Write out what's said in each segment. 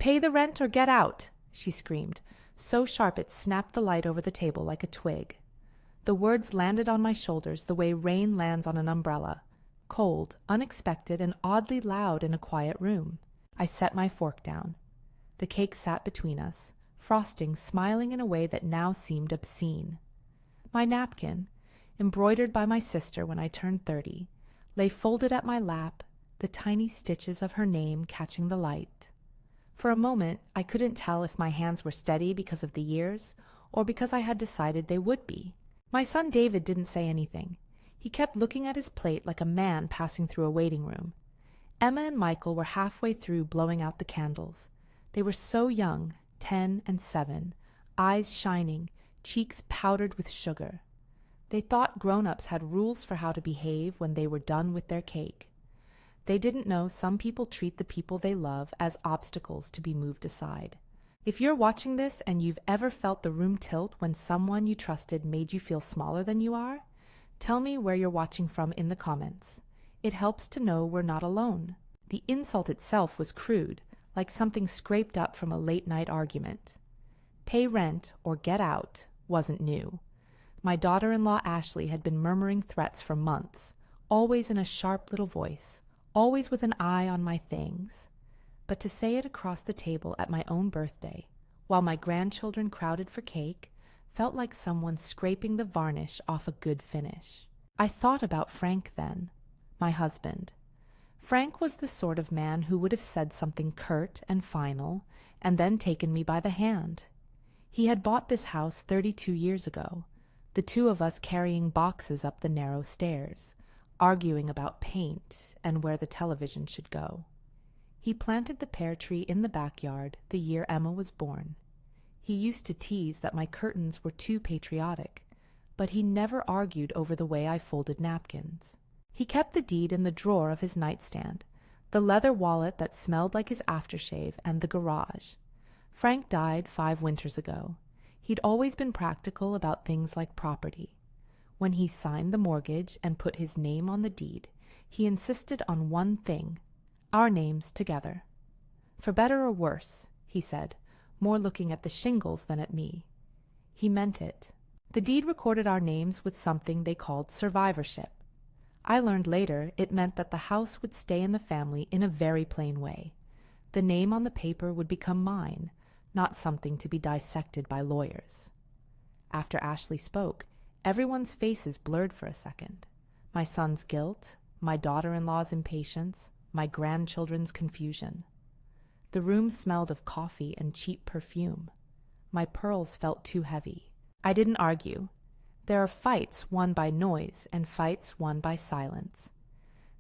Pay the rent or get out, she screamed, so sharp it snapped the light over the table like a twig. The words landed on my shoulders the way rain lands on an umbrella, cold, unexpected, and oddly loud in a quiet room. I set my fork down. The cake sat between us, frosting smiling in a way that now seemed obscene. My napkin, embroidered by my sister when I turned 30, lay folded at my lap, the tiny stitches of her name catching the light. For a moment, I couldn't tell if my hands were steady because of the years or because I had decided they would be. My son David didn't say anything. He kept looking at his plate like a man passing through a waiting room. Emma and Michael were halfway through blowing out the candles. They were so young, 10 and 7, eyes shining, cheeks powdered with sugar. They thought grown-ups had rules for how to behave when they were done with their cake. They didn't know some people treat the people they love as obstacles to be moved aside. If you're watching this and you've ever felt the room tilt when someone you trusted made you feel smaller than you are, tell me where you're watching from in the comments. It helps to know we're not alone. The insult itself was crude, like something scraped up from a late-night argument. Pay rent or get out wasn't new. My daughter-in-law Ashley had been murmuring threats for months, always in a sharp little voice, always with an eye on my things. But to say it across the table at my own birthday, while my grandchildren crowded for cake, felt like someone scraping the varnish off a good finish. I thought about Frank then, my husband. Frank was the sort of man who would have said something curt and final, and then taken me by the hand. He had bought this house 32 years ago, the two of us carrying boxes up the narrow stairs, arguing about paint and where the television should go. He planted the pear tree in the backyard the year Emma was born. He used to tease that my curtains were too patriotic, but he never argued over the way I folded napkins. He kept the deed in the drawer of his nightstand, the leather wallet that smelled like his aftershave, and the garage. Frank died 5 winters ago. He'd always been practical about things like property. When he signed the mortgage and put his name on the deed, he insisted on one thing: our names together. For better or worse, he said, more looking at the shingles than at me. He meant it. The deed recorded our names with something they called survivorship. I learned later it meant that the house would stay in the family in a very plain way. The name on the paper would become mine, not something to be dissected by lawyers. After Ashley spoke, everyone's faces blurred for a second. My son's guilt, my daughter-in-law's impatience, my grandchildren's confusion. The room smelled of coffee and cheap perfume. My pearls felt too heavy. I didn't argue. There are fights won by noise and fights won by silence.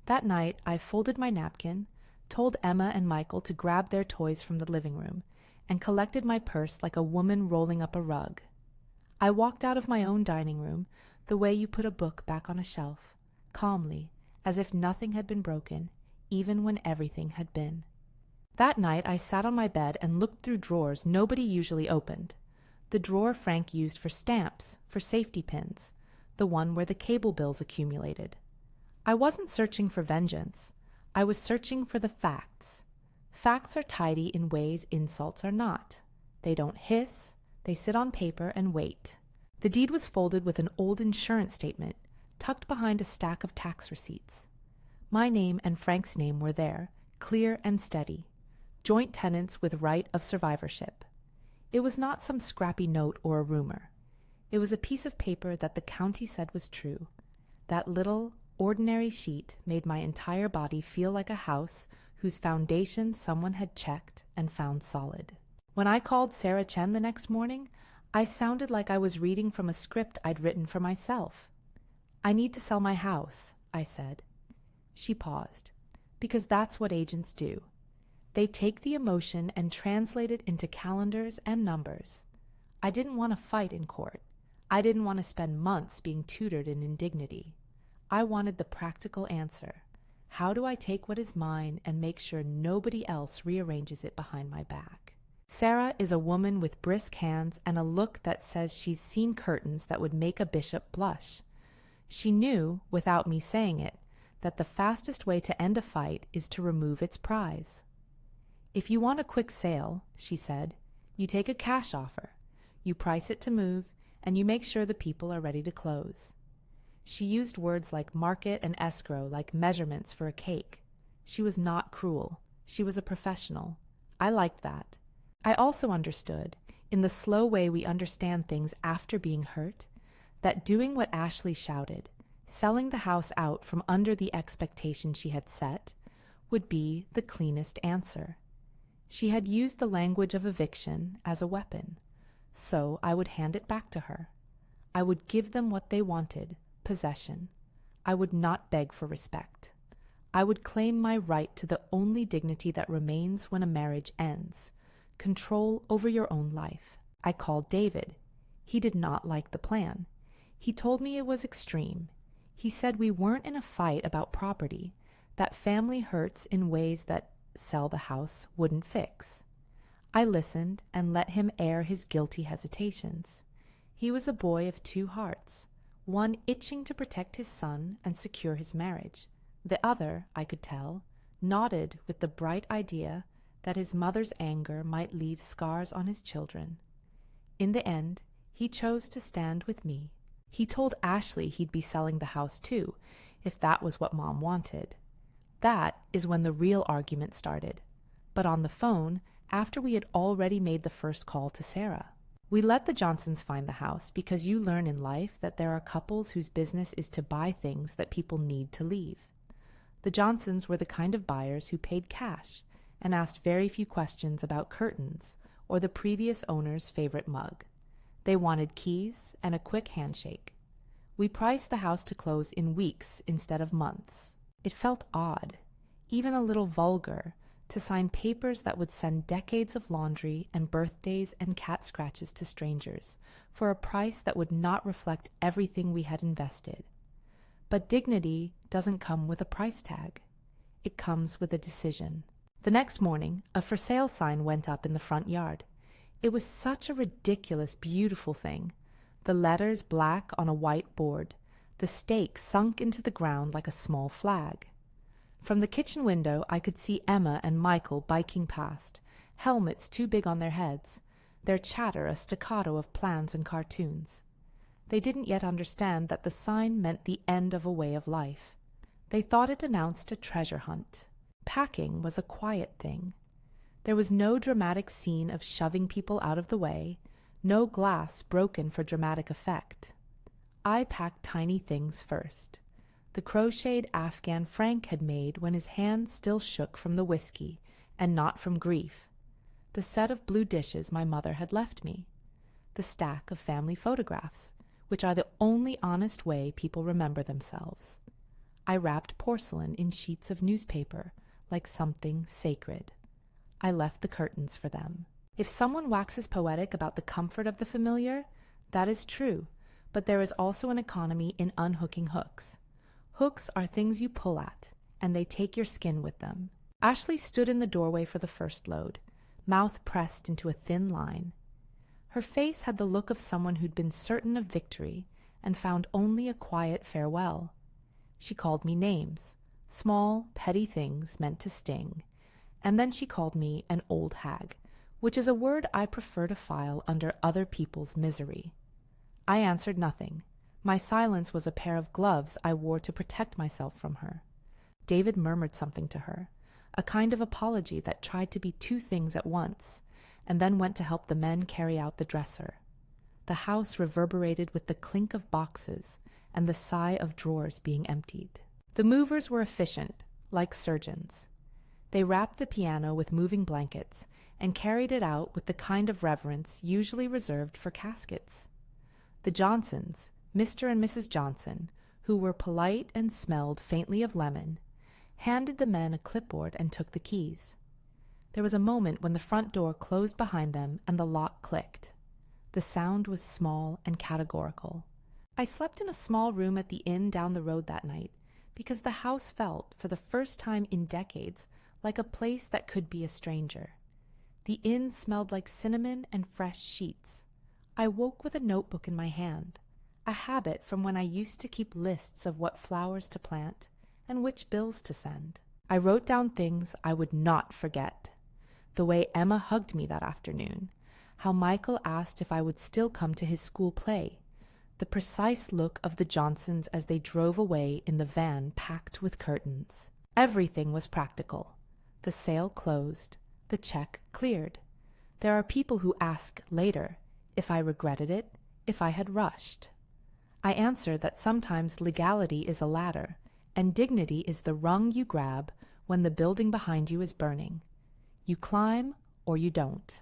That night, I folded my napkin, told Emma and Michael to grab their toys from the living room, and collected my purse like a woman rolling up a rug. I walked out of my own dining room the way you put a book back on a shelf, calmly, as if nothing had been broken, even when everything had been. That night I sat on my bed and looked through drawers nobody usually opened. The drawer Frank used for stamps, for safety pins, the one where the cable bills accumulated. I wasn't searching for vengeance. I was searching for the facts. Facts are tidy in ways insults are not. They don't hiss, they sit on paper and wait. The deed was folded with an old insurance statement, tucked behind a stack of tax receipts. My name and Frank's name were there, clear and steady. Joint tenants with right of survivorship. It was not some scrappy note or a rumor. It was a piece of paper that the county said was true. That little, ordinary sheet made my entire body feel like a house whose foundation someone had checked and found solid. When I called Sarah Chen the next morning, I sounded like I was reading from a script I'd written for myself. "I need to sell my house," I said. She paused. Because that's what agents do. They take the emotion and translate it into calendars and numbers. I didn't want to fight in court. I didn't want to spend months being tutored in indignity. I wanted the practical answer. How do I take what is mine and make sure nobody else rearranges it behind my back? Sarah is a woman with brisk hands and a look that says she's seen curtains that would make a bishop blush. She knew, without me saying it, that the fastest way to end a fight is to remove its prize. "If you want a quick sale," she said, "you take a cash offer. You price it to move, and you make sure the people are ready to close." She used words like market and escrow like measurements for a cake. She was not cruel. She was a professional. I liked that. I also understood, in the slow way we understand things after being hurt, that doing what Ashley shouted, selling the house out from under the expectation she had set, would be the cleanest answer. She had used the language of eviction as a weapon, so I would hand it back to her. I would give them what they wanted, possession. I would not beg for respect. I would claim my right to the only dignity that remains when a marriage ends, control over your own life. I called David. He did not like the plan. He told me it was extreme. He said we weren't in a fight about property, that family hurts in ways that sell the house wouldn't fix. I listened and let him air his guilty hesitations. He was a boy of two hearts, one itching to protect his son and secure his marriage. The other, I could tell, nodded with the bright idea that his mother's anger might leave scars on his children. In the end, he chose to stand with me. He told Ashley he'd be selling the house too, if that was what Mom wanted. That is when the real argument started. But on the phone, after we had already made the first call to Sarah. We let the Johnsons find the house because you learn in life that there are couples whose business is to buy things that people need to leave. The Johnsons were the kind of buyers who paid cash and asked very few questions about curtains or the previous owner's favorite mug. They wanted keys and a quick handshake. We priced the house to close in weeks instead of months. It felt odd, even a little vulgar, to sign papers that would send decades of laundry and birthdays and cat scratches to strangers for a price that would not reflect everything we had invested. But dignity doesn't come with a price tag. It comes with a decision. The next morning, a for sale sign went up in the front yard. It was such a ridiculous, beautiful thing. The letters black on a white board, the stake sunk into the ground like a small flag. From the kitchen window, I could see Emma and Michael biking past, helmets too big on their heads, their chatter a staccato of plans and cartoons. They didn't yet understand that the sign meant the end of a way of life. They thought it announced a treasure hunt. Packing was a quiet thing. There was no dramatic scene of shoving people out of the way, no glass broken for dramatic effect. I packed tiny things first. The crocheted Afghan Frank had made when his hand still shook from the whiskey, and not from grief. The set of blue dishes my mother had left me. The stack of family photographs, which are the only honest way people remember themselves. I wrapped porcelain in sheets of newspaper, like something sacred. I left the curtains for them. If someone waxes poetic about the comfort of the familiar, that is true, but there is also an economy in unhooking hooks. Hooks are things you pull at, and they take your skin with them. Ashley stood in the doorway for the first load, mouth pressed into a thin line. Her face had the look of someone who'd been certain of victory and found only a quiet farewell. She called me names, small, petty things meant to sting, and then she called me an old hag, which is a word I prefer to file under other people's misery. I answered nothing. My silence was a pair of gloves I wore to protect myself from her. David murmured something to her, a kind of apology that tried to be two things at once, and then went to help the men carry out the dresser. The house reverberated with the clink of boxes and the sigh of drawers being emptied. The movers were efficient, like surgeons. They wrapped the piano with moving blankets and carried it out with the kind of reverence usually reserved for caskets. The Johnsons, Mr. and Mrs. Johnson, who were polite and smelled faintly of lemon, handed the men a clipboard and took the keys. There was a moment when the front door closed behind them and the lock clicked. The sound was small and categorical. I slept in a small room at the inn down the road that night because the house felt, for the first time in decades, like a place that could be a stranger. The inn smelled like cinnamon and fresh sheets. I woke with a notebook in my hand, a habit from when I used to keep lists of what flowers to plant and which bills to send. I wrote down things I would not forget. the way Emma hugged me that afternoon, how Michael asked if I would still come to his school play, the precise look of the Johnsons as they drove away in the van packed with curtains. Everything was practical. The sale closed, the check cleared. There are people who ask later if I regretted it, if I had rushed. I answer that sometimes legality is a ladder, and dignity is the rung you grab when the building behind you is burning. You climb or you don't.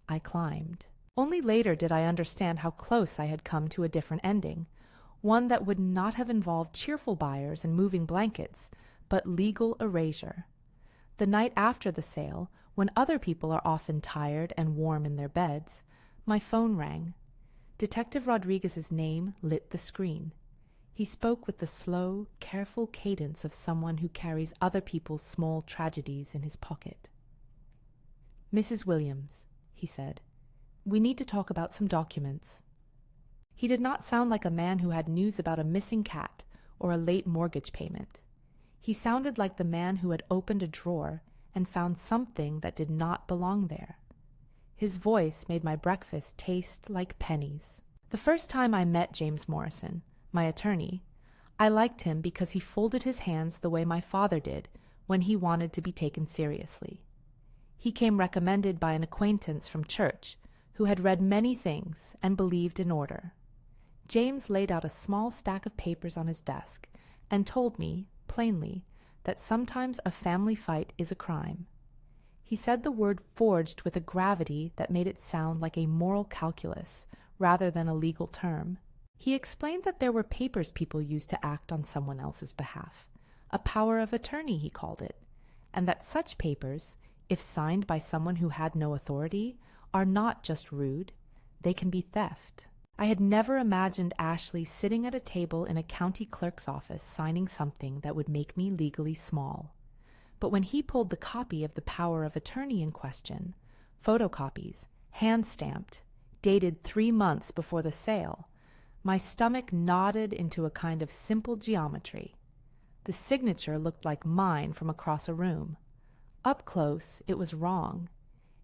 I climbed. Only later did I understand how close I had come to a different ending, one that would not have involved cheerful buyers and moving blankets, but legal erasure. The night after the sale, when other people are often tired and warm in their beds, my phone rang. Detective Rodriguez's name lit the screen. He spoke with the slow, careful cadence of someone who carries other people's small tragedies in his pocket. "Mrs. Williams," he said, "we need to talk about some documents." He did not sound like a man who had news about a missing cat or a late mortgage payment. He sounded like the man who had opened a drawer and found something that did not belong there. His voice made my breakfast taste like pennies. The first time I met James Morrison, my attorney, I liked him because he folded his hands the way my father did when he wanted to be taken seriously. He came recommended by an acquaintance from church who had read many things and believed in order. James laid out a small stack of papers on his desk and told me, plainly, that sometimes a family fight is a crime. He said the word forged with a gravity that made it sound like a moral calculus rather than a legal term. He explained that there were papers people used to act on someone else's behalf, a power of attorney he called it, and that such papers, if signed by someone who had no authority, are not just rude, they can be theft. I had never imagined Ashley sitting at a table in a county clerk's office signing something that would make me legally small. But when he pulled the copy of the power of attorney in question, photocopies, hand-stamped, dated 3 months before the sale, my stomach nodded into a kind of simple geometry. The signature looked like mine from across a room. Up close, it was wrong.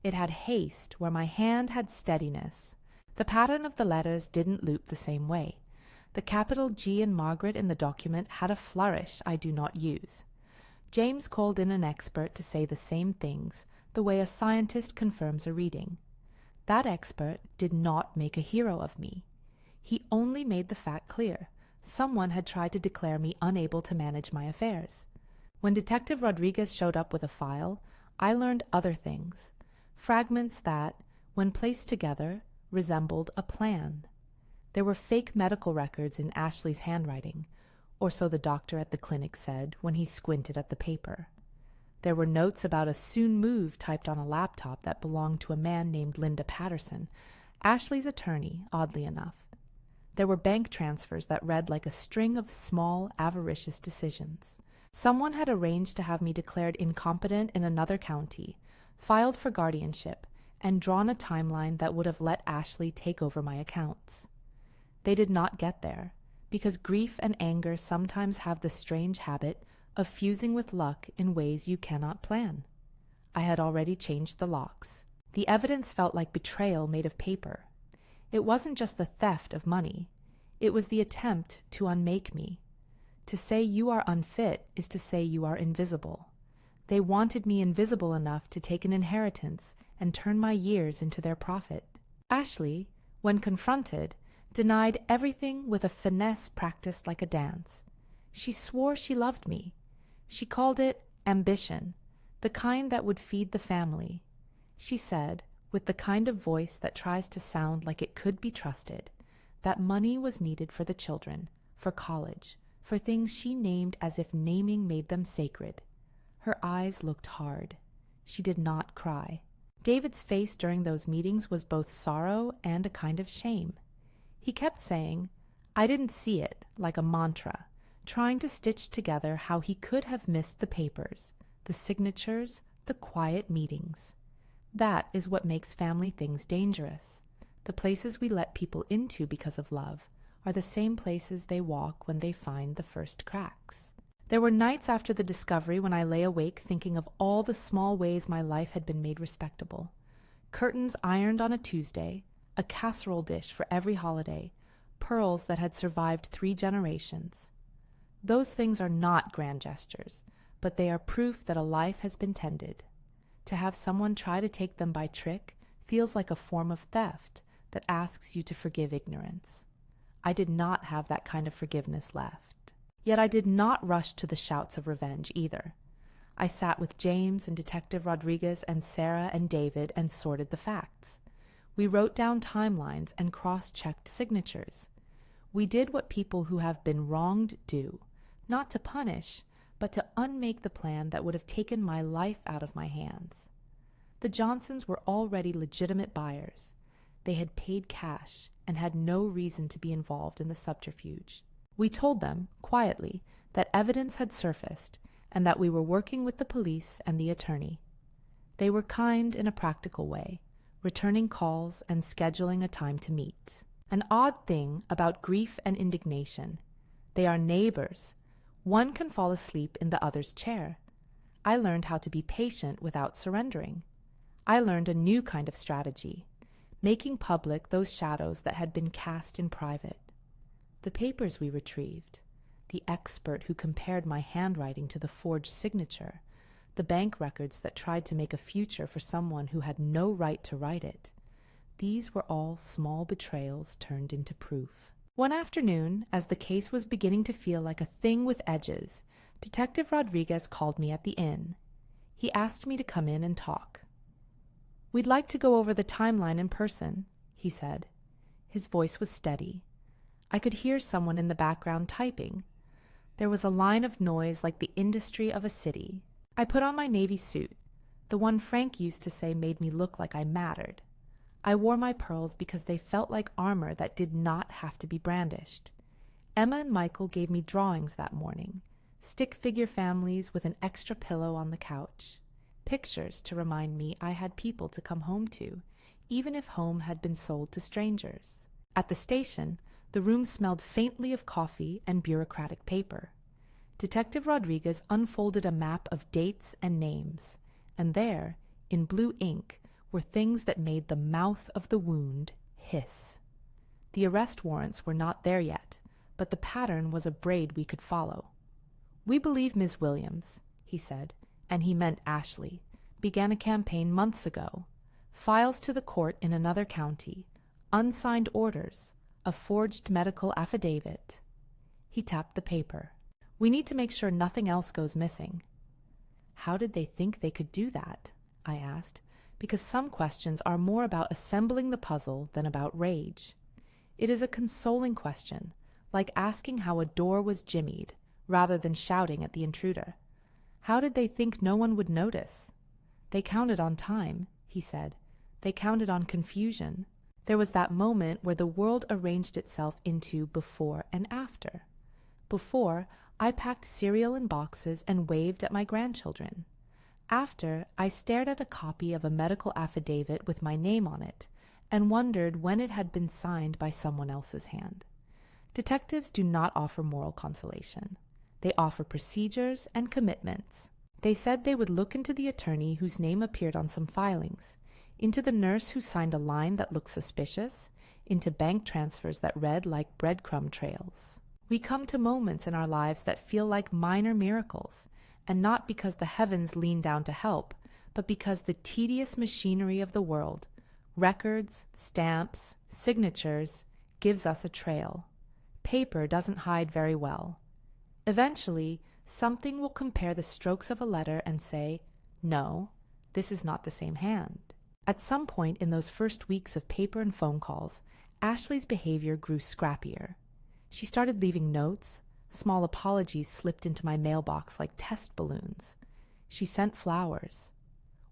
It had haste where my hand had steadiness. The pattern of the letters didn't loop the same way. The capital G in Margaret in the document had a flourish I do not use. James called in an expert to say the same things, the way a scientist confirms a reading. That expert did not make a hero of me. He only made the fact clear. Someone had tried to declare me unable to manage my affairs. When Detective Rodriguez showed up with a file, I learned other things, fragments that, when placed together, resembled a plan. There were fake medical records in Ashley's handwriting, or so the doctor at the clinic said when he squinted at the paper. There were notes about a soon move typed on a laptop that belonged to a man named Linda Patterson, Ashley's attorney, oddly enough. There were bank transfers that read like a string of small, avaricious decisions. Someone had arranged to have me declared incompetent in another county, filed for guardianship, and drawn a timeline that would have let Ashley take over my accounts. They did not get there, because grief and anger sometimes have the strange habit of fusing with luck in ways you cannot plan. I had already changed the locks. The evidence felt like betrayal made of paper. It wasn't just the theft of money. It was the attempt to unmake me. To say you are unfit is to say you are invisible. They wanted me invisible enough to take an inheritance and turn my years into their profit. Ashley, when confronted, denied everything with a finesse practiced like a dance. She swore she loved me. She called it ambition, the kind that would feed the family. She said, with the kind of voice that tries to sound like it could be trusted, that money was needed for the children, for college, for things she named as if naming made them sacred. Her eyes looked hard. She did not cry. David's face during those meetings was both sorrow and a kind of shame. He kept saying, "I didn't see it," like a mantra, trying to stitch together how he could have missed the papers, the signatures, the quiet meetings. That is what makes family things dangerous. The places we let people into because of love are the same places they walk when they find the first cracks. There were nights after the discovery when I lay awake thinking of all the small ways my life had been made respectable. Curtains ironed on a Tuesday, a casserole dish for every holiday, pearls that had survived 3 generations. Those things are not grand gestures, but they are proof that a life has been tended. To have someone try to take them by trick feels like a form of theft that asks you to forgive ignorance. I did not have that kind of forgiveness left. Yet I did not rush to the shouts of revenge either. I sat with James and Detective Rodriguez and Sarah and David and sorted the facts. We wrote down timelines and cross-checked signatures. We did what people who have been wronged do, not to punish, but to unmake the plan that would have taken my life out of my hands. The Johnsons were already legitimate buyers. They had paid cash and had no reason to be involved in the subterfuge. We told them, quietly, that evidence had surfaced and that we were working with the police and the attorney. They were kind in a practical way, returning calls and scheduling a time to meet. An odd thing about grief and indignation. They are neighbors. One can fall asleep in the other's chair. I learned how to be patient without surrendering. I learned a new kind of strategy, making public those shadows that had been cast in private. The papers we retrieved, the expert who compared my handwriting to the forged signature, the bank records that tried to make a future for someone who had no right to write it. These were all small betrayals turned into proof. One afternoon, as the case was beginning to feel like a thing with edges, Detective Rodriguez called me at the inn. He asked me to come in and talk. "We'd like to go over the timeline in person," he said. His voice was steady. I could hear someone in the background typing. There was a line of noise like the industry of a city. I put on my navy suit, the one Frank used to say made me look like I mattered. I wore my pearls because they felt like armor that did not have to be brandished. Emma and Michael gave me drawings that morning, stick figure families with an extra pillow on the couch, pictures to remind me I had people to come home to, even if home had been sold to strangers. At the station, the room smelled faintly of coffee and bureaucratic paper. Detective Rodriguez unfolded a map of dates and names, and there, in blue ink, were things that made the mouth of the wound hiss. The arrest warrants were not there yet, but the pattern was a braid we could follow. "We believe Ms. Williams," he said, and he meant Ashley, "began a campaign months ago. Files to the court in another county, unsigned orders, a forged medical affidavit." He tapped the paper. "We need to make sure nothing else goes missing." How did they think they could do that? I asked, because some questions are more about assembling the puzzle than about rage. It is a consoling question, like asking how a door was jimmied, rather than shouting at the intruder. How did they think no one would notice? They counted on time, he said. They counted on confusion. There was that moment where the world arranged itself into before and after. Before, I packed cereal in boxes and waved at my grandchildren. After, I stared at a copy of a medical affidavit with my name on it and wondered when it had been signed by someone else's hand. Detectives do not offer moral consolation. They offer procedures and commitments. They said they would look into the attorney whose name appeared on some filings, into the nurse who signed a line that looked suspicious, into bank transfers that read like breadcrumb trails. We come to moments in our lives that feel like minor miracles, and not because the heavens lean down to help, but because the tedious machinery of the world, records, stamps, signatures, gives us a trail. Paper doesn't hide very well. Eventually, something will compare the strokes of a letter and say, "No, this is not the same hand." At some point in those first weeks of paper and phone calls, Ashley's behavior grew scrappier. She started leaving notes. Small apologies slipped into my mailbox like test balloons. She sent flowers.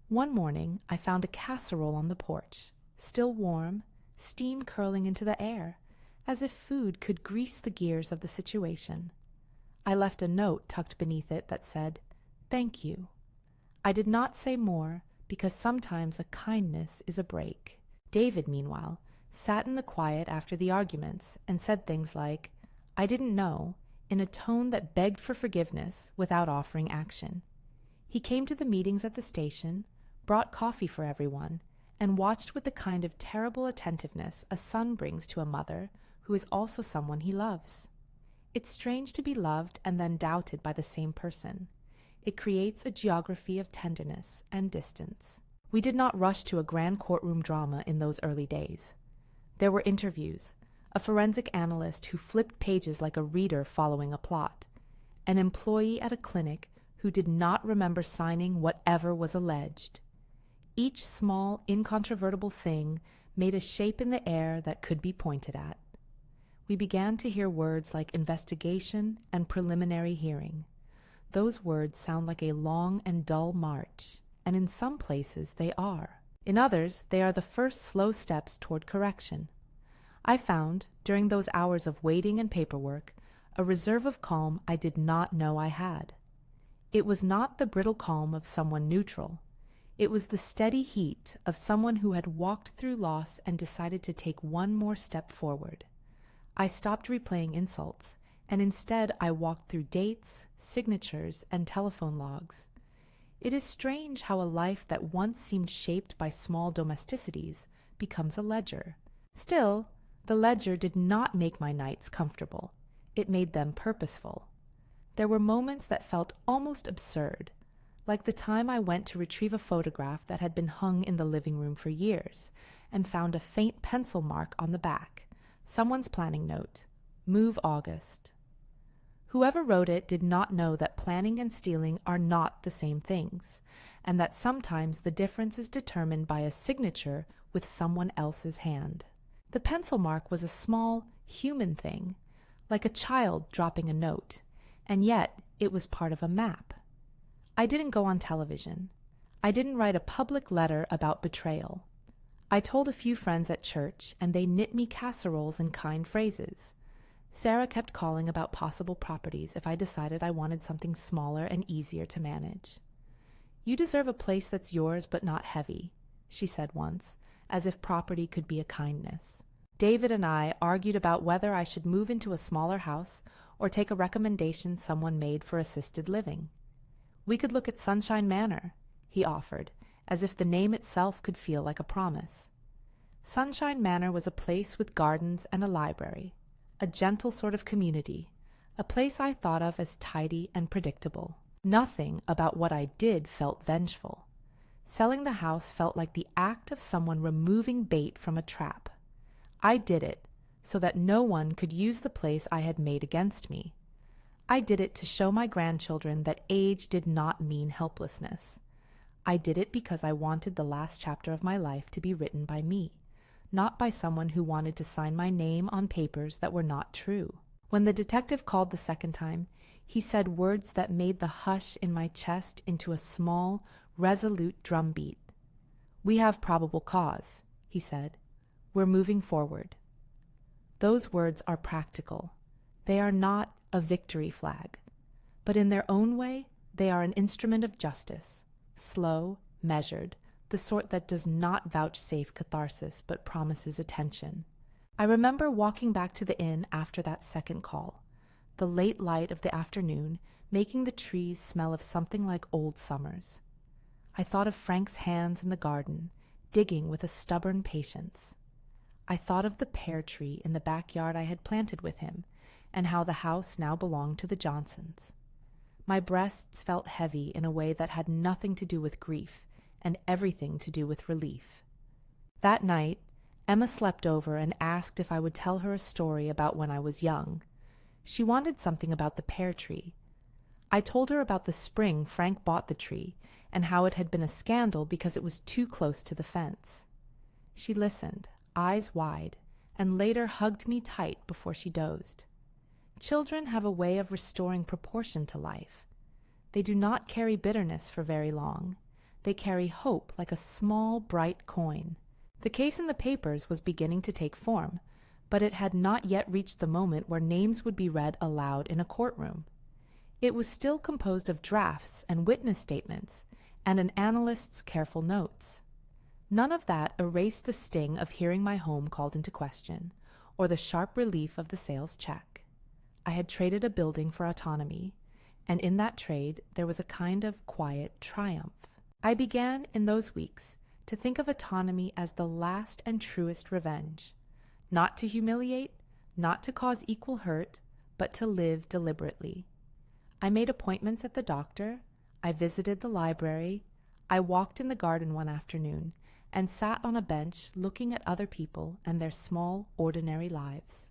One morning, I found a casserole on the porch, still warm, steam curling into the air, as if food could grease the gears of the situation. I left a note tucked beneath it that said, "Thank you." I did not say more, because sometimes a kindness is a break. David, meanwhile, sat in the quiet after the arguments and said things like, "I didn't know. in a tone that begged for forgiveness without offering action. He came to the meetings at the station, brought coffee for everyone, and watched with the kind of terrible attentiveness a son brings to a mother who is also someone he loves. It's strange to be loved and then doubted by the same person. It creates a geography of tenderness and distance. We did not rush to a grand courtroom drama in those early days. There were interviews, a forensic analyst who flipped pages like a reader following a plot, an employee at a clinic who did not remember signing whatever was alleged. Each small, incontrovertible thing made a shape in the air that could be pointed at. We began to hear words like investigation and preliminary hearing. Those words sound like a long and dull march, and in some places they are. In others, they are the first slow steps toward correction. I found, during those hours of waiting and paperwork, a reserve of calm I did not know I had. It was not the brittle calm of someone neutral. It was the steady heat of someone who had walked through loss and decided to take one more step forward. I stopped replaying insults, and instead I walked through dates, signatures, and telephone logs. It is strange how a life that once seemed shaped by small domesticities becomes a ledger. Still, the ledger did not make my nights comfortable. It made them purposeful. There were moments that felt almost absurd, like the time I went to retrieve a photograph that had been hung in the living room for years and found a faint pencil mark on the back, someone's planning note, "Move August." Whoever wrote it did not know that planning and stealing are not the same things, and that sometimes the difference is determined by a signature with someone else's hand. The pencil mark was a small, human thing, like a child dropping a note, and yet it was part of a map. I didn't go on television. I didn't write a public letter about betrayal. I told a few friends at church, and they knit me casseroles in kind phrases. Sarah kept calling about possible properties if I decided I wanted something smaller and easier to manage. "You deserve a place that's yours but not heavy," she said once, as if property could be a kindness. David and I argued about whether I should move into a smaller house or take a recommendation someone made for assisted living. "We could look at Sunshine Manor," he offered, as if the name itself could feel like a promise. Sunshine Manor was a place with gardens and a library, a gentle sort of community, a place I thought of as tidy and predictable. Nothing about what I did felt vengeful. Selling the house felt like the act of someone removing bait from a trap. I did it so that no one could use the place I had made against me. I did it to show my grandchildren that age did not mean helplessness. I did it because I wanted the last chapter of my life to be written by me, not by someone who wanted to sign my name on papers that were not true. When the detective called the second time, he said words that made the hush in my chest into a small, resolute drumbeat. "We have probable cause," he said. "We're moving forward." Those words are practical. They are not a victory flag, but in their own way, they are an instrument of justice, slow, measured, the sort that does not vouchsafe catharsis but promises attention. I remember walking back to the inn after that second call, the late light of the afternoon making the trees smell of something like old summers. I thought of Frank's hands in the garden, digging with a stubborn patience. I thought of the pear tree in the backyard I had planted with him, and how the house now belonged to the Johnsons. My breasts felt heavy in a way that had nothing to do with grief and everything to do with relief. That night, Emma slept over and asked if I would tell her a story about when I was young. She wanted something about the pear tree. I told her about the spring Frank bought the tree and how it had been a scandal because it was too close to the fence. She listened, eyes wide, and later hugged me tight before she dozed. Children have a way of restoring proportion to life. They do not carry bitterness for very long. They carry hope like a small, bright coin. The case in the papers was beginning to take form, but it had not yet reached the moment where names would be read aloud in a courtroom. It was still composed of drafts and witness statements, and an analyst's careful notes. None of that erased the sting of hearing my home called into question, or the sharp relief of the sales check. I had traded a building for autonomy, and in that trade there was a kind of quiet triumph. I began, in those weeks, to think of autonomy as the last and truest revenge, not to humiliate, not to cause equal hurt, but to live deliberately. I made appointments at the doctor, I visited the library, I walked in the garden one afternoon, and sat on a bench looking at other people and their small, ordinary lives.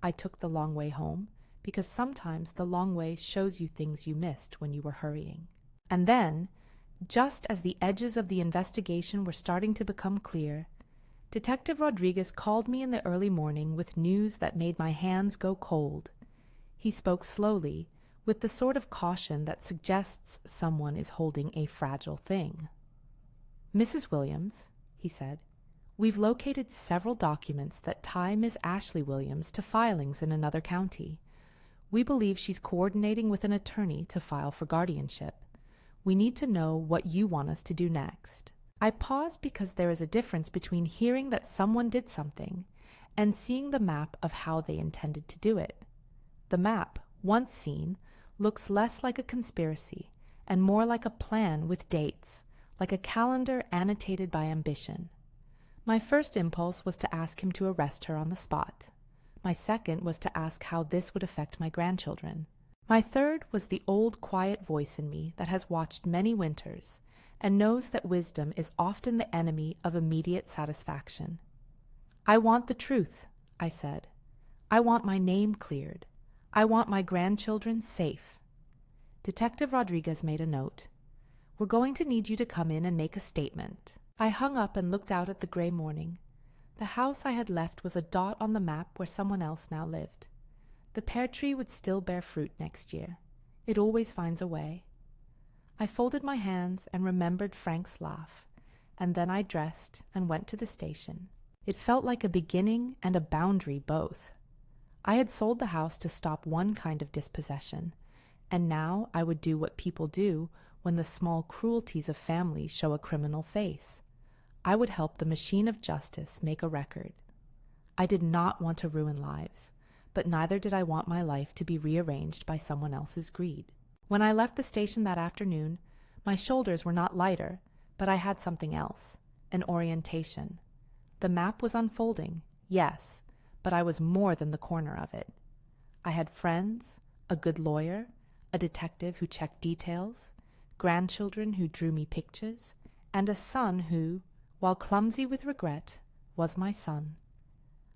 I took the long way home, because sometimes the long way shows you things you missed when you were hurrying. And then, just as the edges of the investigation were starting to become clear, Detective Rodriguez called me in the early morning with news that made my hands go cold. He spoke slowly, with the sort of caution that suggests someone is holding a fragile thing. "Mrs. Williams," he said, "we've located several documents that tie Miss Ashley Williams to filings in another county. We believe she's coordinating with an attorney to file for guardianship. We need to know what you want us to do next." I paused because there is a difference between hearing that someone did something and seeing the map of how they intended to do it. The map, once seen, looks less like a conspiracy and more like a plan with dates, like a calendar annotated by ambition. My first impulse was to ask him to arrest her on the spot. My second was to ask how this would affect my grandchildren. My third was the old quiet voice in me that has watched many winters and knows that wisdom is often the enemy of immediate satisfaction. "I want the truth," I said. "I want my name cleared. I want my grandchildren safe." Detective Rodriguez made a note. "We're going to need you to come in and make a statement." I hung up and looked out at the gray morning. The house I had left was a dot on the map where someone else now lived. The pear tree would still bear fruit next year. It always finds a way. I folded my hands and remembered Frank's laugh, and then I dressed and went to the station. It felt like a beginning and a boundary both. I had sold the house to stop one kind of dispossession, and now I would do what people do when the small cruelties of family show a criminal face. I would help the machine of justice make a record. I did not want to ruin lives, but neither did I want my life to be rearranged by someone else's greed. When I left the station that afternoon, my shoulders were not lighter, but I had something else, an orientation. The map was unfolding, yes, but I was more than the corner of it. I had friends, a good lawyer, a detective who checked details, grandchildren who drew me pictures, and a son who, while clumsy with regret, was my son.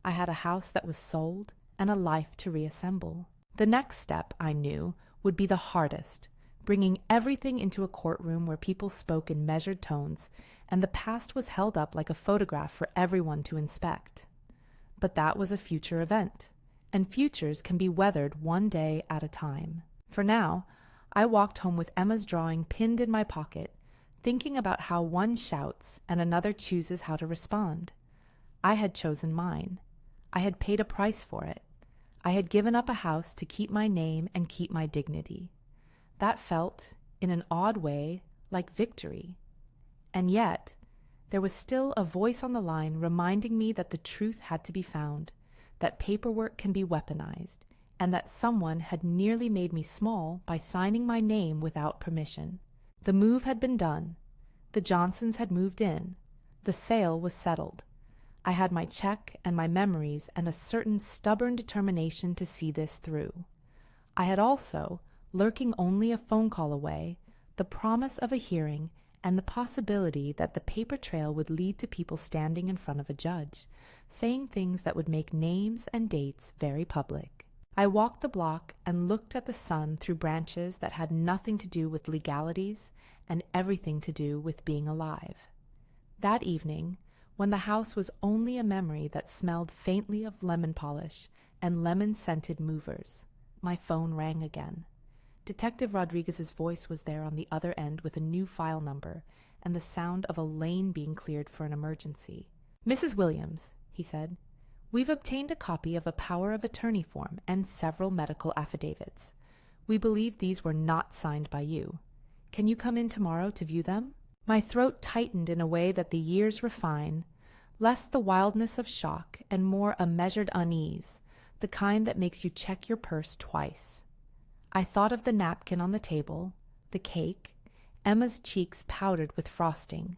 I had a house that was sold and a life to reassemble. The next step, I knew, would be the hardest, bringing everything into a courtroom where people spoke in measured tones, and the past was held up like a photograph for everyone to inspect. But that was a future event, and futures can be weathered one day at a time. For now, I walked home with Emma's drawing pinned in my pocket, thinking about how one shouts and another chooses how to respond. I had chosen mine. I had paid a price for it. I had given up a house to keep my name and keep my dignity. That felt, in an odd way, like victory. And yet, there was still a voice on the line reminding me that the truth had to be found, that paperwork can be weaponized, and that someone had nearly made me small by signing my name without permission. The move had been done. The Johnsons had moved in. The sale was settled. I had my check and my memories and a certain stubborn determination to see this through. I had also, lurking only a phone call away, the promise of a hearing and the possibility that the paper trail would lead to people standing in front of a judge, saying things that would make names and dates very public. I walked the block and looked at the sun through branches that had nothing to do with legalities and everything to do with being alive. That evening, when the house was only a memory that smelled faintly of lemon polish and lemon-scented movers, my phone rang again. Detective Rodriguez's voice was there on the other end with a new file number and the sound of a lane being cleared for an emergency. "Mrs. Williams," he said, "we've obtained a copy of a power of attorney form and several medical affidavits. We believe these were not signed by you. Can you come in tomorrow to view them?" My throat tightened in a way that the years refine, less the wildness of shock and more a measured unease, the the kind that makes you check your purse twice. I thought of the napkin on the table, the cake, Emma's cheeks powdered with frosting.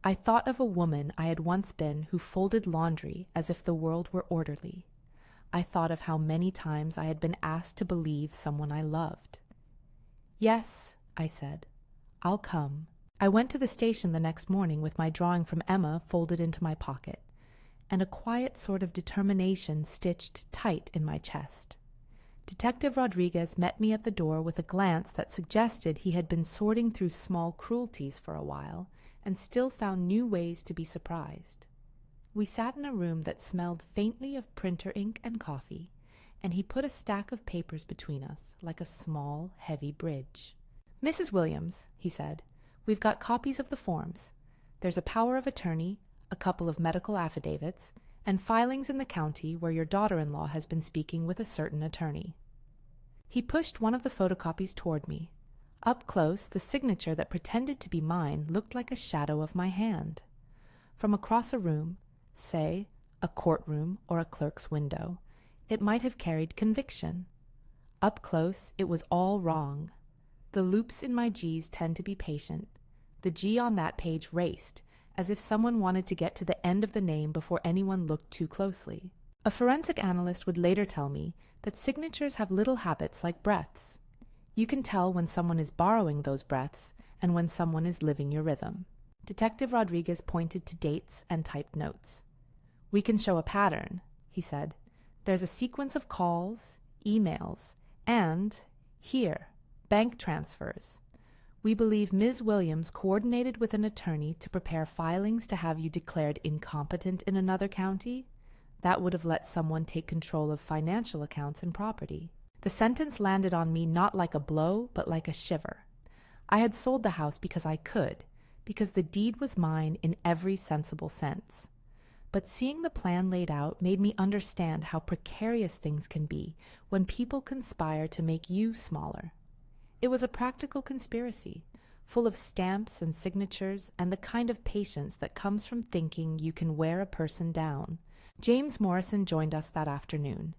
I thought of a woman I had once been who folded laundry as if the world were orderly. I thought of how many times I had been asked to believe someone I loved. "Yes," I said, "I'll come." I went to the station the next morning with my drawing from Emma folded into my pocket, and a quiet sort of determination stitched tight in my chest. Detective Rodriguez met me at the door with a glance that suggested he had been sorting through small cruelties for a while and still found new ways to be surprised. We sat in a room that smelled faintly of printer ink and coffee, and he put a stack of papers between us like a small, heavy bridge. "Mrs. Williams," he said, "we've got copies of the forms. There's a power of attorney, a couple of medical affidavits, and filings in the county where your daughter-in-law has been speaking with a certain attorney." He pushed one of the photocopies toward me. Up close, the signature that pretended to be mine looked like a shadow of my hand. From across a room, say, a courtroom or a clerk's window, it might have carried conviction. Up close, it was all wrong. The loops in my G's tend to be patient. The G on that page raced, as if someone wanted to get to the end of the name before anyone looked too closely. A forensic analyst would later tell me that signatures have little habits like breaths. You can tell when someone is borrowing those breaths and when someone is living your rhythm. Detective Rodriguez pointed to dates and typed notes. "We can show a pattern," he said. "There's a sequence of calls, emails, and, here, bank transfers. We believe Ms. Williams coordinated with an attorney to prepare filings to have you declared incompetent in another county. That would have let someone take control of financial accounts and property." The sentence landed on me not like a blow, but like a shiver. I had sold the house because I could, because the deed was mine in every sensible sense. But seeing the plan laid out made me understand how precarious things can be when people conspire to make you smaller. It was a practical conspiracy, full of stamps and signatures and the kind of patience that comes from thinking you can wear a person down. James Morrison joined us that afternoon.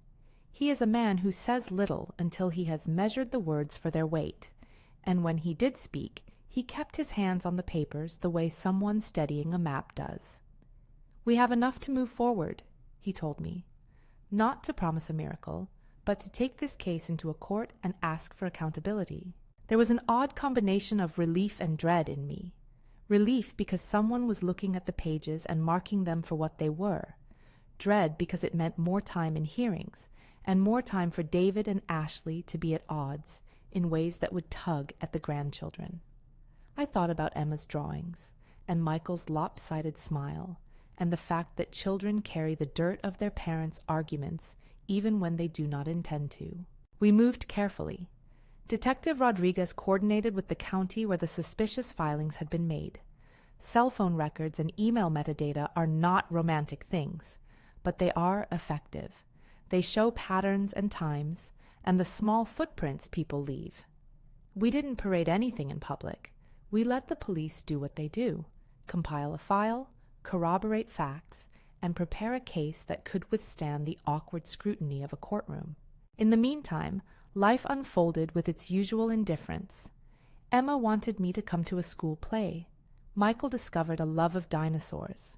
He is a man who says little until he has measured the words for their weight, and when he did speak, he kept his hands on the papers the way someone steadying a map does. "We have enough to move forward," he told me. "Not to promise a miracle, but to take this case into a court and ask for accountability." There was an odd combination of relief and dread in me. Relief because someone was looking at the pages and marking them for what they were. Dread because it meant more time in hearings, and more time for David and Ashley to be at odds in ways that would tug at the grandchildren. I thought about Emma's drawings, and Michael's lopsided smile, and the fact that children carry the dirt of their parents' arguments even when they do not intend to. We moved carefully. Detective Rodriguez coordinated with the county where the suspicious filings had been made. Cell phone records and email metadata are not romantic things, but they are effective. They show patterns and times, and the small footprints people leave. We didn't parade anything in public. We let the police do what they do: compile a file, corroborate facts, and prepare a case that could withstand the awkward scrutiny of a courtroom. In the meantime, life unfolded with its usual indifference. Emma wanted me to come to a school play. Michael discovered a love of dinosaurs.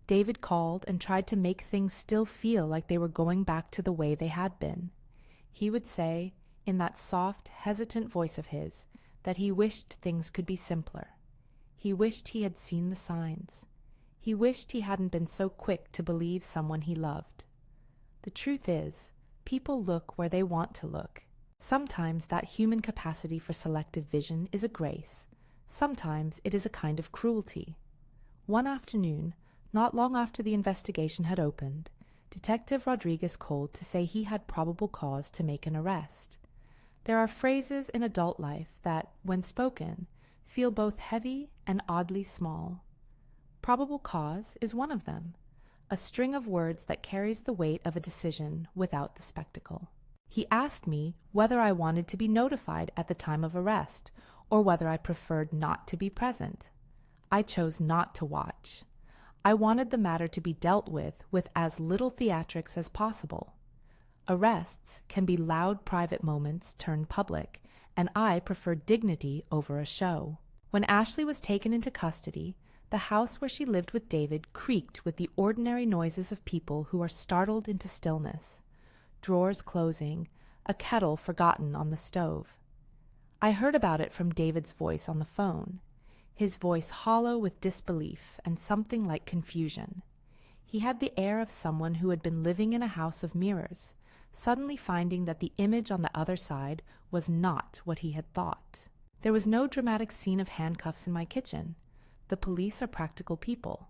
David called and tried to make things still feel like they were going back to the way they had been. He would say, in that soft, hesitant voice of his, that he wished things could be simpler. He wished he had seen the signs. He wished he hadn't been so quick to believe someone he loved. The truth is, people look where they want to look. Sometimes that human capacity for selective vision is a grace. Sometimes it is a kind of cruelty. One afternoon, not long after the investigation had opened, Detective Rodriguez called to say he had probable cause to make an arrest. There are phrases in adult life that, when spoken, feel both heavy and oddly small. Probable cause is one of them, a string of words that carries the weight of a decision without the spectacle. He asked me whether I wanted to be notified at the time of arrest, or whether I preferred not to be present. I chose not to watch. I wanted the matter to be dealt with as little theatrics as possible. Arrests can be loud private moments turned public, and I prefer dignity over a show. When Ashley was taken into custody, the house where she lived with David creaked with the ordinary noises of people who are startled into stillness. Drawers closing, a kettle forgotten on the stove. I heard about it from David's voice on the phone, his voice hollow with disbelief and something like confusion. He had the air of someone who had been living in a house of mirrors, suddenly finding that the image on the other side was not what he had thought. There was no dramatic scene of handcuffs in my kitchen. The police are practical people.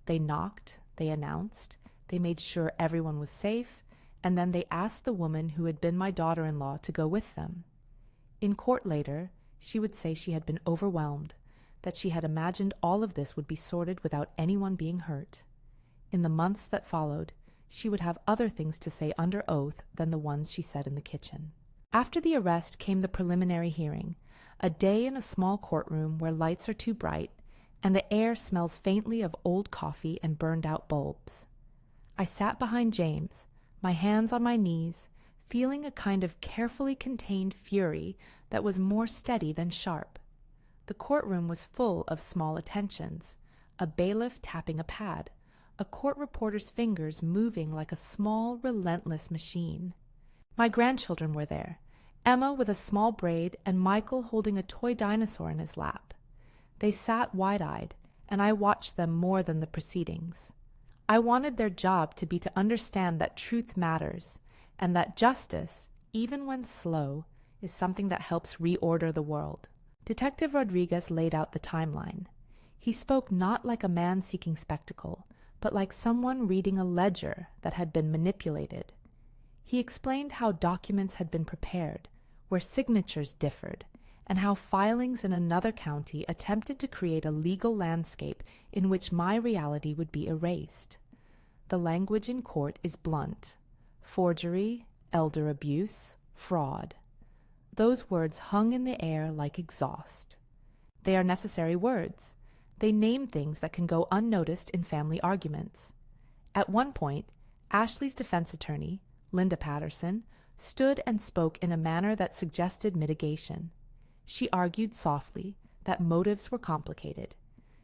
They knocked, they announced, they made sure everyone was safe, and then they asked the woman who had been my daughter-in-law to go with them. In court later, she would say she had been overwhelmed, that she had imagined all of this would be sorted without anyone being hurt. In the months that followed, she would have other things to say under oath than the ones she said in the kitchen. After the arrest came the preliminary hearing, a day in a small courtroom where lights are too bright, and the air smells faintly of old coffee and burned-out bulbs. I sat behind James, my hands on my knees, feeling a kind of carefully contained fury that was more steady than sharp. The courtroom was full of small attentions, a bailiff tapping a pad, a court reporter's fingers moving like a small, relentless machine. My grandchildren were there, Emma with a small braid and Michael holding a toy dinosaur in his lap. They sat wide-eyed, and I watched them more than the proceedings. I wanted their job to be to understand that truth matters, and that justice, even when slow, is something that helps reorder the world. Detective Rodriguez laid out the timeline. He spoke not like a man seeking spectacle, but like someone reading a ledger that had been manipulated. He explained how documents had been prepared, where signatures differed, and how filings in another county attempted to create a legal landscape in which my reality would be erased. The language in court is blunt. Forgery, elder abuse, fraud. Those words hung in the air like exhaust. They are necessary words. They name things that can go unnoticed in family arguments. At one point, Ashley's defense attorney, Linda Patterson, stood and spoke in a manner that suggested mitigation. She argued softly that motives were complicated.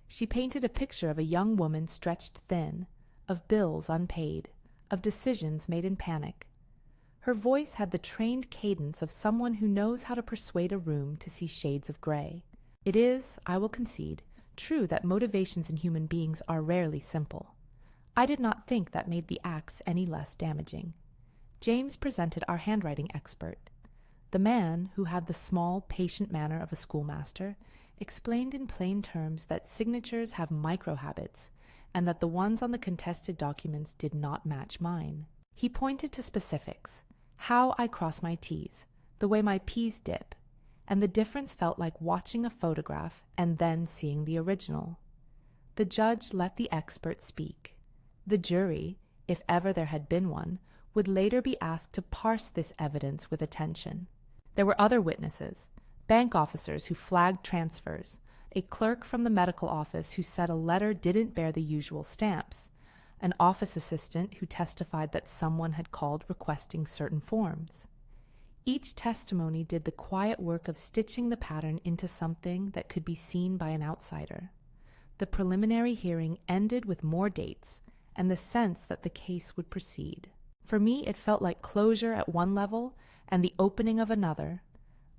She painted a picture of a young woman stretched thin, of bills unpaid, of decisions made in panic. Her voice had the trained cadence of someone who knows how to persuade a room to see shades of gray. It is, I will concede, true that motivations in human beings are rarely simple. I did not think that made the acts any less damaging. James presented our handwriting expert. The man, who had the small, patient manner of a schoolmaster, explained in plain terms that signatures have micro-habits, and that the ones on the contested documents did not match mine. He pointed to specifics, how I cross my T's, the way my P's dip, and the difference felt like watching a photograph and then seeing the original. The judge let the expert speak. The jury, if ever there had been one, would later be asked to parse this evidence with attention. There were other witnesses, bank officers who flagged transfers, a clerk from the medical office who said a letter didn't bear the usual stamps, an office assistant who testified that someone had called requesting certain forms. Each testimony did the quiet work of stitching the pattern into something that could be seen by an outsider. The preliminary hearing ended with more dates and the sense that the case would proceed. For me, it felt like closure at one level and the opening of another.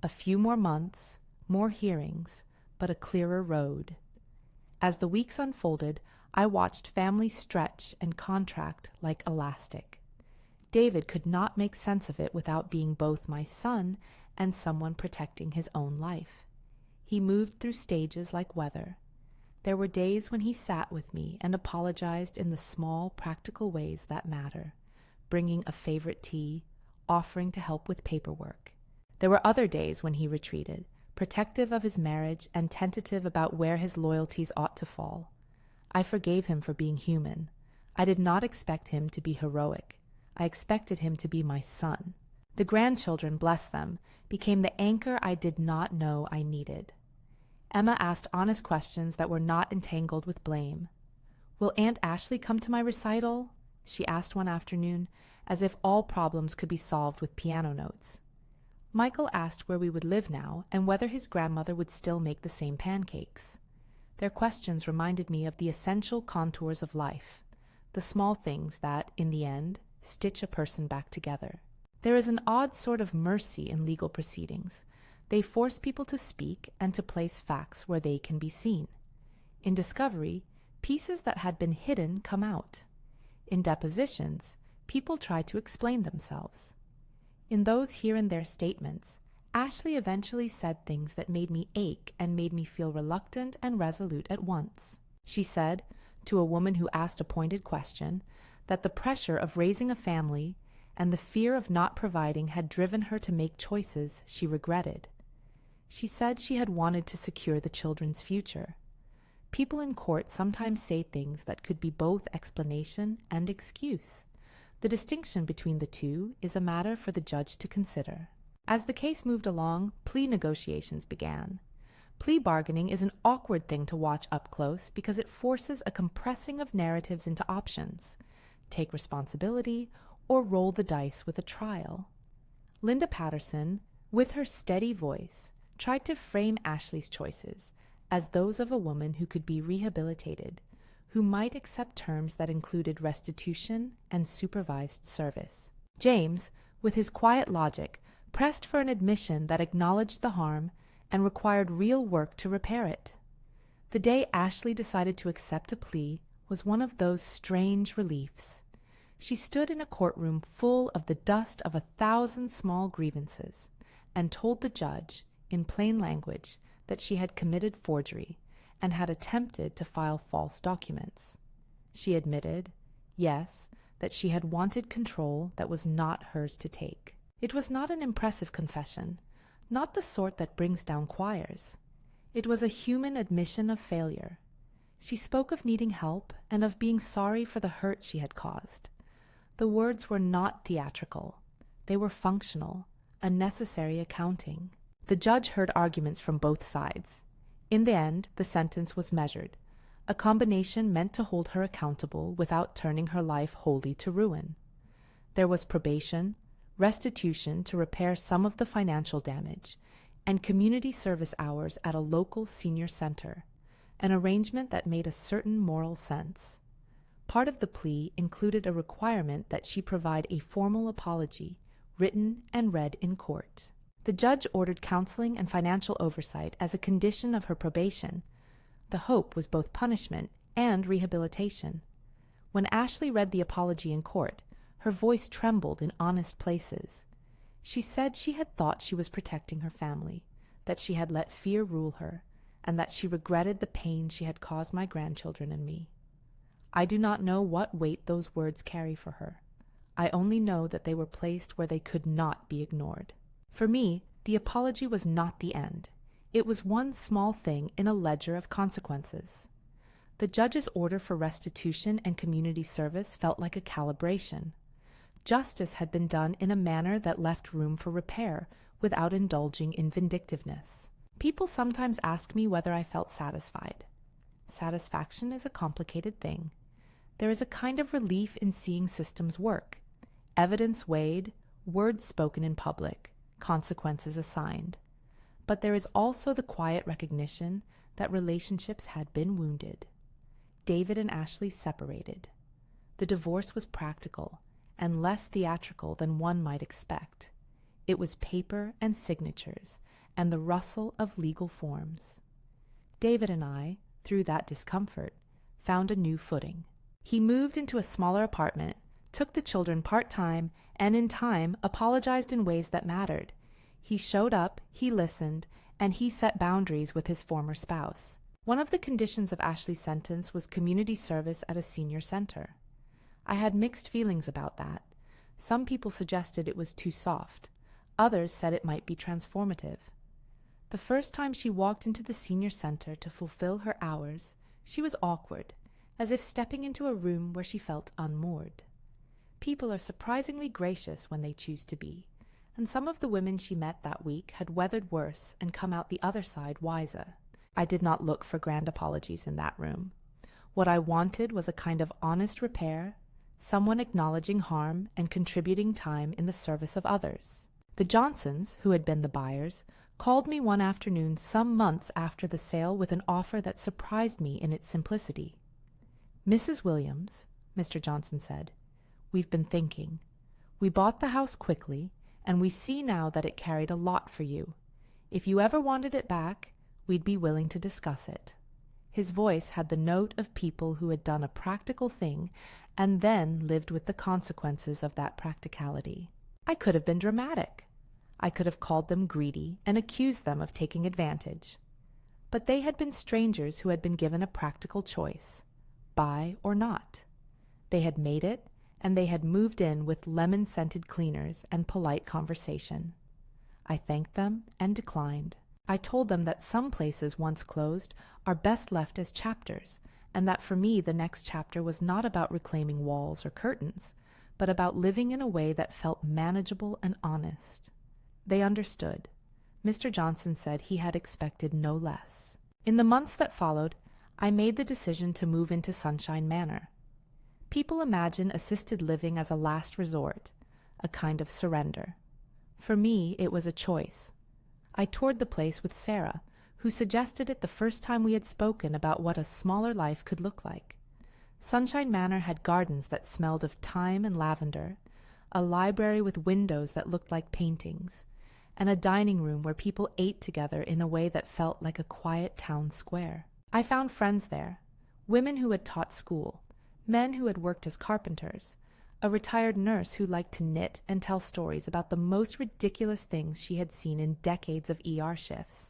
A few more months, more hearings, but a clearer road. As the weeks unfolded, I watched families stretch and contract like elastic. David could not make sense of it without being both my son and someone protecting his own life. He moved through stages like weather. There were days when he sat with me and apologized in the small, practical ways that matter, bringing a favorite tea, offering to help with paperwork. There were other days when he retreated, protective of his marriage and tentative about where his loyalties ought to fall. I forgave him for being human. I did not expect him to be heroic. I expected him to be my son. The grandchildren, bless them, became the anchor I did not know I needed. Emma asked honest questions that were not entangled with blame. "Will Aunt Ashley come to my recital?" she asked one afternoon, as if all problems could be solved with piano notes. Michael asked where we would live now and whether his grandmother would still make the same pancakes. Their questions reminded me of the essential contours of life, the small things that, in the end, stitch a person back together. There is an odd sort of mercy in legal proceedings. They force people to speak and to place facts where they can be seen. In discovery, pieces that had been hidden come out. In depositions, people try to explain themselves. In those here and there statements, Ashley eventually said things that made me ache and made me feel reluctant and resolute at once. She said, to a woman who asked a pointed question, that the pressure of raising a family and the fear of not providing had driven her to make choices she regretted. She said she had wanted to secure the children's future. People in court sometimes say things that could be both explanation and excuse. The distinction between the two is a matter for the judge to consider. As the case moved along, plea negotiations began. Plea bargaining is an awkward thing to watch up close because it forces a compressing of narratives into options. Take responsibility or roll the dice with a trial. Linda Patterson, with her steady voice, tried to frame Ashley's choices as those of a woman who could be rehabilitated, who might accept terms that included restitution and supervised service. James, with his quiet logic, pressed for an admission that acknowledged the harm and required real work to repair it. The day Ashley decided to accept a plea was one of those strange reliefs. She stood in a courtroom full of the dust of 1,000 small grievances and told the judge, in plain language, that she had committed forgery and had attempted to file false documents. She admitted, yes, that she had wanted control that was not hers to take. It was not an impressive confession, not the sort that brings down choirs. It was a human admission of failure. She spoke of needing help and of being sorry for the hurt she had caused. The words were not theatrical. They were functional, a necessary accounting. The judge heard arguments from both sides. In the end, the sentence was measured, a combination meant to hold her accountable without turning her life wholly to ruin. There was probation, restitution to repair some of the financial damage, and community service hours at a local senior center, an arrangement that made a certain moral sense. Part of the plea included a requirement that she provide a formal apology, written and read in court. The judge ordered counseling and financial oversight as a condition of her probation. The hope was both punishment and rehabilitation. When Ashley read the apology in court, her voice trembled in honest places. She said she had thought she was protecting her family, that she had let fear rule her, and that she regretted the pain she had caused my grandchildren and me. I do not know what weight those words carry for her. I only know that they were placed where they could not be ignored. For me, the apology was not the end. It was one small thing in a ledger of consequences. The judge's order for restitution and community service felt like a calibration. Justice had been done in a manner that left room for repair without indulging in vindictiveness. People sometimes ask me whether I felt satisfied. Satisfaction is a complicated thing. There is a kind of relief in seeing systems work. Evidence weighed, words spoken in public, consequences assigned. But there is also the quiet recognition that relationships had been wounded. David and Ashley separated. The divorce was practical and less theatrical than one might expect. It was paper and signatures and the rustle of legal forms. David and I, through that discomfort, found a new footing. He moved into a smaller apartment, took the children part-time, and in time apologized in ways that mattered. He showed up, he listened, and he set boundaries with his former spouse. One of the conditions of Ashley's sentence was community service at a senior center. I had mixed feelings about that. Some people suggested it was too soft. Others said it might be transformative. The first time she walked into the senior center to fulfill her hours, she was awkward, as if stepping into a room where she felt unmoored. People are surprisingly gracious when they choose to be, and some of the women she met that week had weathered worse and come out the other side wiser. I did not look for grand apologies in that room. What I wanted was a kind of honest repair, someone acknowledging harm and contributing time in the service of others. The Johnsons, who had been the buyers, called me one afternoon some months after the sale with an offer that surprised me in its simplicity. "Mrs. Williams," Mr. Johnson said, "we've been thinking. We bought the house quickly, and we see now that it carried a lot for you. If you ever wanted it back, we'd be willing to discuss it." His voice had the note of people who had done a practical thing and then lived with the consequences of that practicality. I could have been dramatic. I could have called them greedy and accused them of taking advantage. But they had been strangers who had been given a practical choice, buy or not. They had made it, and they had moved in with lemon-scented cleaners and polite conversation. I thanked them and declined. I told them that some places once closed are best left as chapters, and that for me the next chapter was not about reclaiming walls or curtains, but about living in a way that felt manageable and honest. They understood. Mr. Johnson said he had expected no less. In the months that followed, I made the decision to move into Sunshine Manor. People imagine assisted living as a last resort, a kind of surrender. For me, it was a choice. I toured the place with Sarah, who suggested it the first time we had spoken about what a smaller life could look like. Sunshine Manor had gardens that smelled of thyme and lavender, a library with windows that looked like paintings, and a dining room where people ate together in a way that felt like a quiet town square. I found friends there, women who had taught school, men who had worked as carpenters, a retired nurse who liked to knit and tell stories about the most ridiculous things she had seen in decades of ER shifts.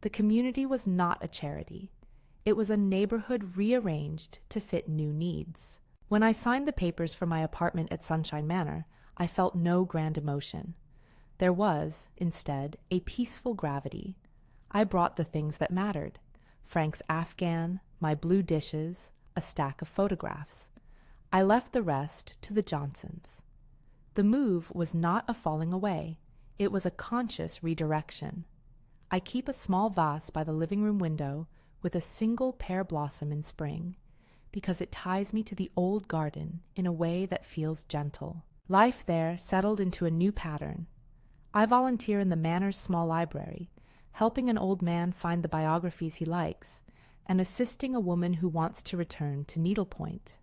The community was not a charity. It was a neighborhood rearranged to fit new needs. When I signed the papers for my apartment at Sunshine Manor, I felt no grand emotion. There was, instead, a peaceful gravity. I brought the things that mattered: Frank's Afghan, my blue dishes, a stack of photographs. I left the rest to the Johnsons. The move was not a falling away. It was a conscious redirection. I keep a small vase by the living room window with a single pear blossom in spring, because it ties me to the old garden in a way that feels gentle. Life there settled into a new pattern. I volunteer in the Manor's small library, helping an old man find the biographies he likes, and assisting a woman who wants to return to needlepoint.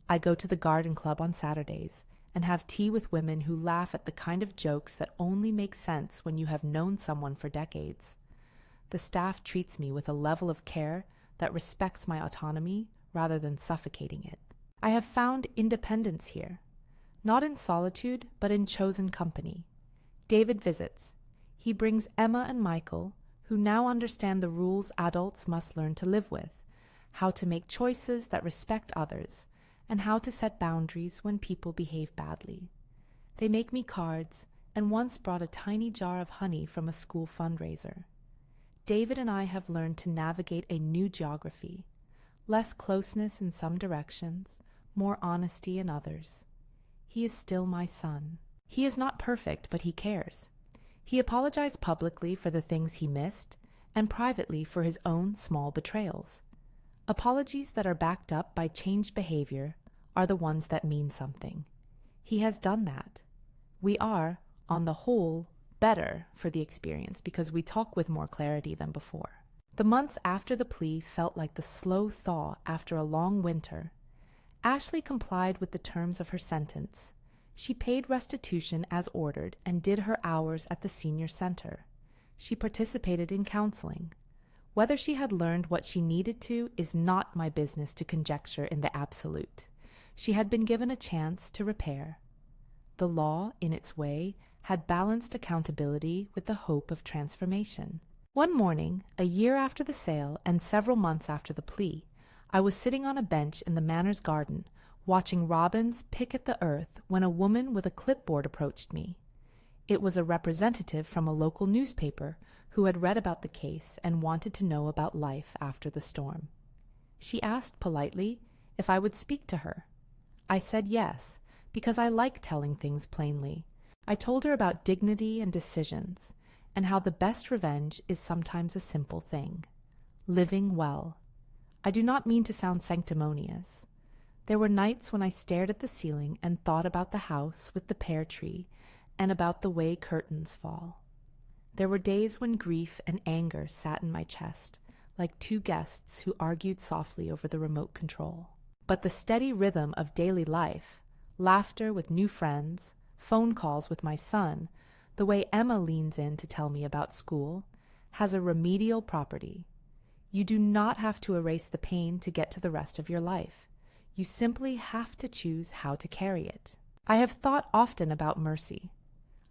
I go to the garden club on Saturdays and have tea with women who laugh at the kind of jokes that only make sense when you have known someone for decades. The staff treats me with a level of care that respects my autonomy rather than suffocating it. I have found independence here, not in solitude, but in chosen company. David visits. He brings Emma and Michael, who now understand the rules adults must learn to live with, how to make choices that respect others, and how to set boundaries when people behave badly. They make me cards, and once brought a tiny jar of honey from a school fundraiser. David and I have learned to navigate a new geography, less closeness in some directions, more honesty in others. He is still my son. He is not perfect, but he cares. He apologized publicly for the things he missed, and privately for his own small betrayals. Apologies that are backed up by changed behavior are the ones that mean something. He has done that. We are, on the whole, better for the experience because we talk with more clarity than before. The months after the plea felt like the slow thaw after a long winter. Ashley complied with the terms of her sentence. She paid restitution as ordered and did her hours at the senior center. She participated in counseling. Whether she had learned what she needed to is not my business to conjecture in the absolute. She had been given a chance to repair. The law, in its way, had balanced accountability with the hope of transformation. One morning, a year after the sale and several months after the plea, I was sitting on a bench in the Manor's garden, watching robins pick at the earth when a woman with a clipboard approached me. It was a representative from a local newspaper who had read about the case and wanted to know about life after the storm. She asked politely if I would speak to her. I said yes, because I like telling things plainly. I told her about dignity and decisions, and how the best revenge is sometimes a simple thing: living well. I do not mean to sound sanctimonious. There were nights when I stared at the ceiling and thought about the house with the pear tree and about the way curtains fall. There were days when grief and anger sat in my chest, like two guests who argued softly over the remote control. But the steady rhythm of daily life, laughter with new friends, phone calls with my son, the way Emma leans in to tell me about school, has a remedial property. You do not have to erase the pain to get to the rest of your life. You simply have to choose how to carry it. I have thought often about mercy.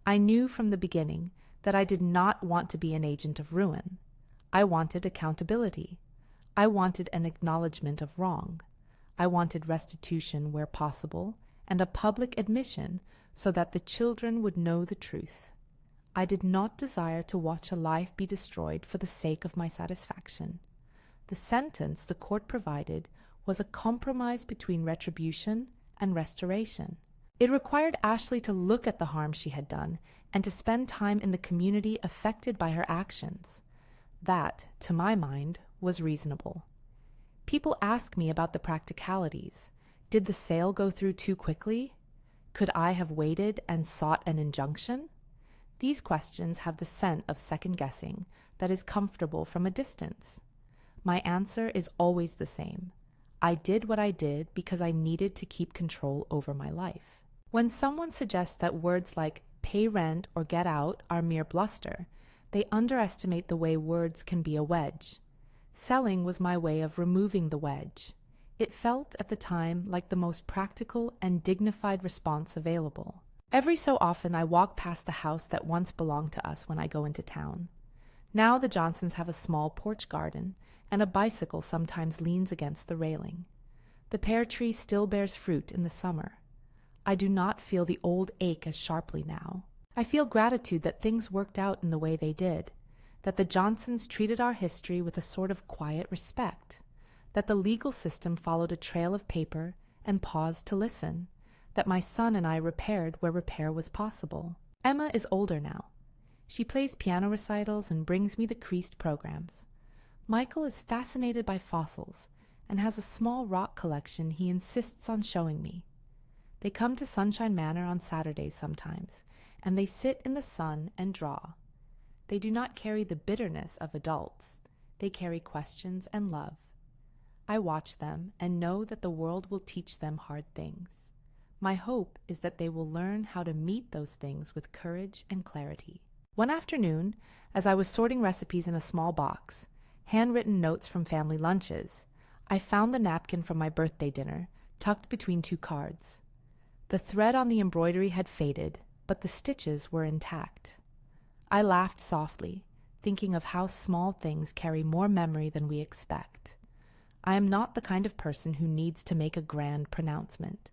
I knew from the beginning that I did not want to be an agent of ruin. I wanted accountability. I wanted an acknowledgement of wrong. I wanted restitution where possible and a public admission so that the children would know the truth. I did not desire to watch a life be destroyed for the sake of my satisfaction. The sentence the court provided was a compromise between retribution and restoration. It required Ashley to look at the harm she had done and to spend time in the community affected by her actions. That, to my mind, was reasonable. People ask me about the practicalities. Did the sale go through too quickly? Could I have waited and sought an injunction? These questions have the scent of second-guessing that is comfortable from a distance. My answer is always the same. I did what I did because I needed to keep control over my life. When someone suggests that words like pay rent or get out are mere bluster, they underestimate the way words can be a wedge. Selling was my way of removing the wedge. It felt at the time like the most practical and dignified response available. Every so often I walk past the house that once belonged to us when I go into town. Now the Johnsons have a small porch garden, and a bicycle sometimes leans against the railing. The pear tree still bears fruit in the summer. I do not feel the old ache as sharply now. I feel gratitude that things worked out in the way they did, that the Johnsons treated our history with a sort of quiet respect, that the legal system followed a trail of paper and paused to listen, that my son and I repaired where repair was possible. Emma is older now. She plays piano recitals and brings me the creased programs. Michael is fascinated by fossils and has a small rock collection he insists on showing me. They come to Sunshine Manor on Saturdays sometimes, and they sit in the sun and draw. They do not carry the bitterness of adults. They carry questions and love. I watch them and know that the world will teach them hard things. My hope is that they will learn how to meet those things with courage and clarity. One afternoon, as I was sorting recipes in a small box, handwritten notes from family lunches, I found the napkin from my birthday dinner, tucked between two cards. The thread on the embroidery had faded, but the stitches were intact. I laughed softly, thinking of how small things carry more memory than we expect. I am not the kind of person who needs to make a grand pronouncement.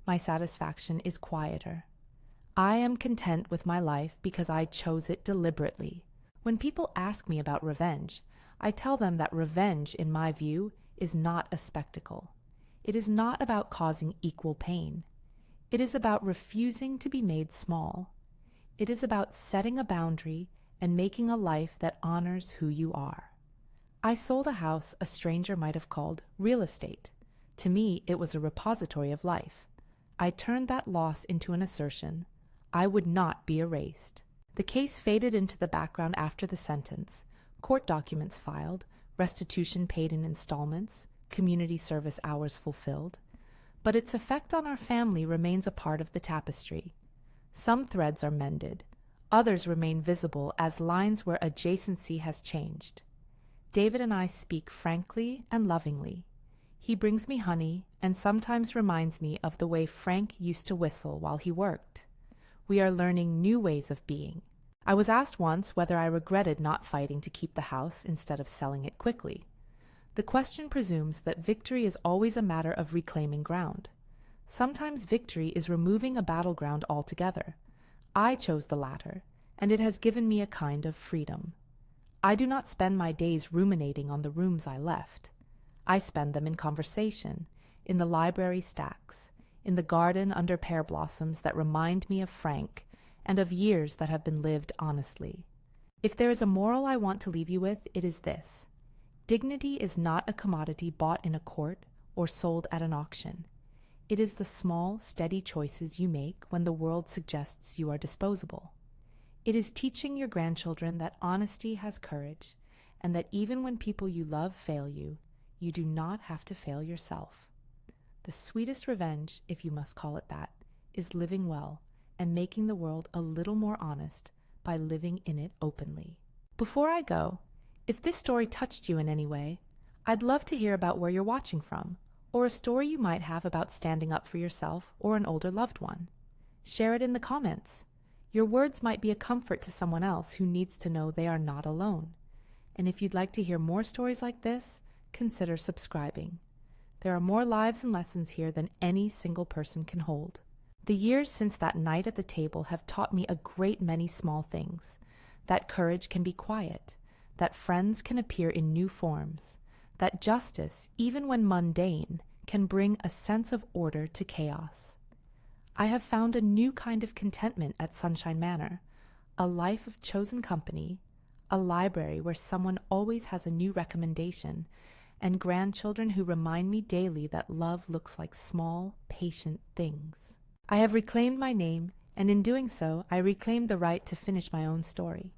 My satisfaction is quieter. I am content with my life because I chose it deliberately. When people ask me about revenge, I tell them that revenge, in my view, is not a spectacle. It is not about causing equal pain. It is about refusing to be made small. It is about setting a boundary and making a life that honors who you are. I sold a house a stranger might have called real estate. To me, it was a repository of life. I turned that loss into an assertion. I would not be erased. The case faded into the background after the sentence. Court documents filed, restitution paid in installments, community service hours fulfilled. But its effect on our family remains a part of the tapestry. Some threads are mended. Others remain visible as lines where adjacency has changed. David and I speak frankly and lovingly. He brings me honey and sometimes reminds me of the way Frank used to whistle while he worked. We are learning new ways of being. I was asked once whether I regretted not fighting to keep the house instead of selling it quickly. The question presumes that victory is always a matter of reclaiming ground. Sometimes victory is removing a battleground altogether. I chose the latter, and it has given me a kind of freedom. I do not spend my days ruminating on the rooms I left. I spend them in conversation, in the library stacks, in the garden under pear blossoms that remind me of Frank and of years that have been lived honestly. If there is a moral I want to leave you with, it is this. Dignity is not a commodity bought in a court or sold at an auction. It is the small, steady choices you make when the world suggests you are disposable. It is teaching your grandchildren that honesty has courage, and that even when people you love fail you, you do not have to fail yourself. The sweetest revenge, if you must call it that, is living well and making the world a little more honest by living in it openly. Before I go, if this story touched you in any way, I'd love to hear about where you're watching from, or a story you might have about standing up for yourself or an older loved one. Share it in the comments. Your words might be a comfort to someone else who needs to know they are not alone. And if you'd like to hear more stories like this, consider subscribing. There are more lives and lessons here than any single person can hold. The years since that night at the table have taught me a great many small things. That courage can be quiet, that friends can appear in new forms, that justice, even when mundane, can bring a sense of order to chaos. I have found a new kind of contentment at Sunshine Manor, a life of chosen company, a library where someone always has a new recommendation, and grandchildren who remind me daily that love looks like small, patient things. I have reclaimed my name, and in doing so, I reclaimed the right to finish my own story.